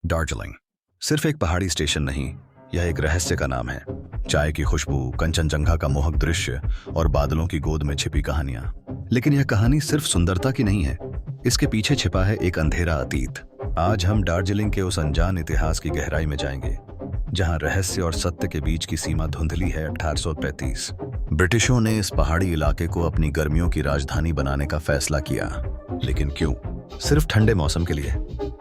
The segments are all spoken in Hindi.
दार्जिलिंग सिर्फ एक पहाड़ी स्टेशन नहीं, यह एक रहस्य का नाम है। चाय की खुशबू, कंचनजंगा का मोहक दृश्य और बादलों की गोद में छिपी कहानियां। लेकिन यह कहानी सिर्फ सुंदरता की नहीं है, इसके पीछे छिपा है एक अंधेरा अतीत। आज हम दार्जिलिंग के उस अनजान इतिहास की गहराई में जाएंगे, जहां रहस्य और सत्य के बीच की सीमा धुंधली है। 1835 ब्रिटिशों ने इस पहाड़ी इलाके को अपनी गर्मियों की राजधानी बनाने का फैसला किया। लेकिन क्यों? सिर्फ ठंडे मौसम के लिए,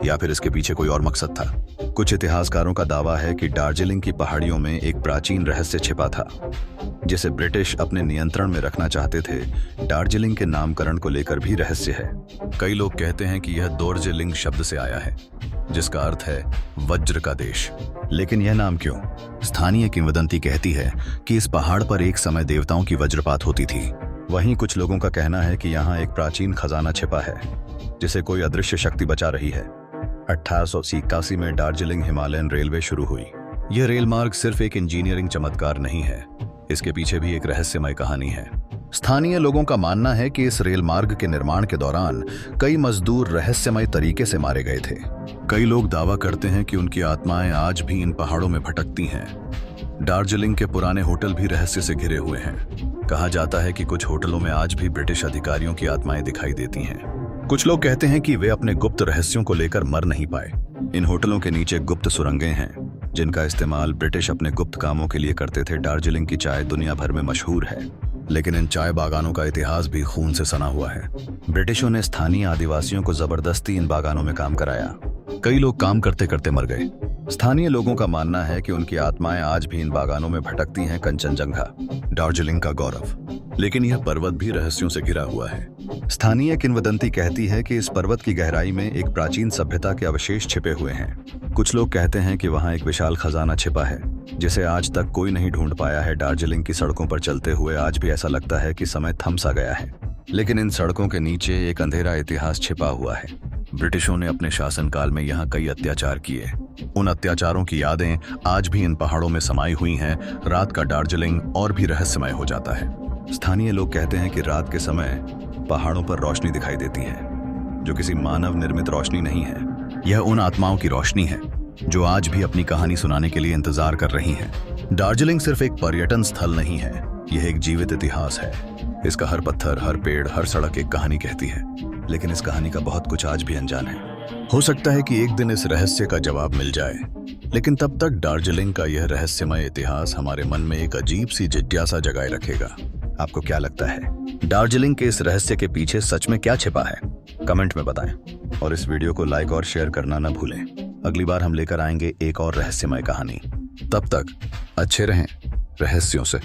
या फिर इसके पीछे कोई और मकसद था? कुछ इतिहासकारों का दावा है कि दार्जिलिंग की पहाड़ियों में एक प्राचीन रहस्य छिपा था, जिसे ब्रिटिश अपने नियंत्रण में रखना चाहते थे। दार्जिलिंग के नामकरण को लेकर भी रहस्य है। कई लोग कहते हैं कि यह दोर्जिलिंग शब्द से आया है, जिसका अर्थ है वज्र का देश। लेकिन यह नाम क्यों? स्थानीय किंवदंती कहती है कि इस पहाड़ पर एक समय देवताओं की वज्रपात होती थी। वहीं कुछ लोगों का कहना है कि यहाँ एक प्राचीन खजाना छिपा है, जिसे कोई अदृश्य शक्ति बचा रही है। 1881 में दार्जिलिंग हिमालयन रेलवे शुरू हुई। यह रेल मार्ग सिर्फ एक इंजीनियरिंग चमत्कार नहीं है, इसके पीछे भी एक रहस्यमय कहानी है। स्थानीय लोगों का मानना है कि इस रेल मार्ग के निर्माण के दौरान कई मजदूर रहस्यमय तरीके से मारे गए थे। कई लोग दावा करते हैं कि उनकी आत्माएं आज भी इन पहाड़ों में भटकती हैं। दार्जिलिंग के पुराने होटल भी रहस्य से घिरे हुए हैं। कहा जाता है कि कुछ होटलों में आज भी ब्रिटिश अधिकारियों की आत्माएं दिखाई देती हैं। कुछ लोग कहते हैं कि वे अपने गुप्त रहस्यों को लेकर मर नहीं पाए। इन होटलों के नीचे गुप्त सुरंगें हैं, जिनका इस्तेमाल ब्रिटिश अपने गुप्त कामों के लिए करते थे। दार्जिलिंग की चाय दुनिया भर में मशहूर है, लेकिन इन चाय बागानों का इतिहास भी खून से सना हुआ है। ब्रिटिशों ने स्थानीय आदिवासियों को जबरदस्ती इन बागानों में काम कराया। कई लोग काम करते करते मर गए। स्थानीय लोगों का मानना है कि उनकी आत्माएं आज भी इन बागानों में भटकती हैं। कंचनजंगा, दार्जिलिंग का गौरव, लेकिन यह पर्वत भी रहस्यों से घिरा हुआ है। स्थानीय किंवदंती कहती है कि इस पर्वत की गहराई में एक प्राचीन सभ्यता के अवशेष छिपे हुए हैं। कुछ लोग कहते हैं कि वहां एक विशाल खजाना छिपा है, जिसे आज तक कोई नहीं ढूंढ पाया है। दार्जिलिंग की सड़कों पर चलते हुए आज भी ऐसा लगता है कि समय थम सा गया है, लेकिन इन सड़कों के नीचे एक अंधेरा इतिहास छिपा हुआ है। ब्रिटिशों ने अपने शासनकाल में यहाँ कई अत्याचार किए। उन अत्याचारों की यादें आज भी इन पहाड़ों में समाई हुई हैं। रात का दार्जिलिंग और भी रहस्यमय हो जाता है। स्थानीय लोग कहते हैं कि रात के समय पहाड़ों पर रोशनी दिखाई देती है, जो किसी मानव निर्मित रोशनी नहीं है। यह उन आत्माओं की रोशनी है जो आज भी अपनी कहानी सुनाने के लिए इंतजार कर रही हैं। दार्जिलिंग सिर्फ एक पर्यटन स्थल नहीं है, यह एक जीवित इतिहास है। इसका हर पत्थर, हर पेड़, हर सड़क एक कहानी कहती है, लेकिन इस कहानी का बहुत कुछ आज भी अनजान है। हो सकता है कि एक दिन इस रहस्य का जवाब मिल जाए, लेकिन तब तक दार्जिलिंग का यह रहस्यमय इतिहास हमारे मन में एक अजीब सी जिज्ञासा जगाए रखेगा। आपको क्या लगता है, दार्जिलिंग के इस रहस्य के पीछे सच में क्या छिपा है? कमेंट में बताएं और इस वीडियो को लाइक और शेयर करना न भूलें। अगली बार हम लेकर आएंगे एक और रहस्यमय कहानी। तब तक अच्छे रहें रहस्यों से।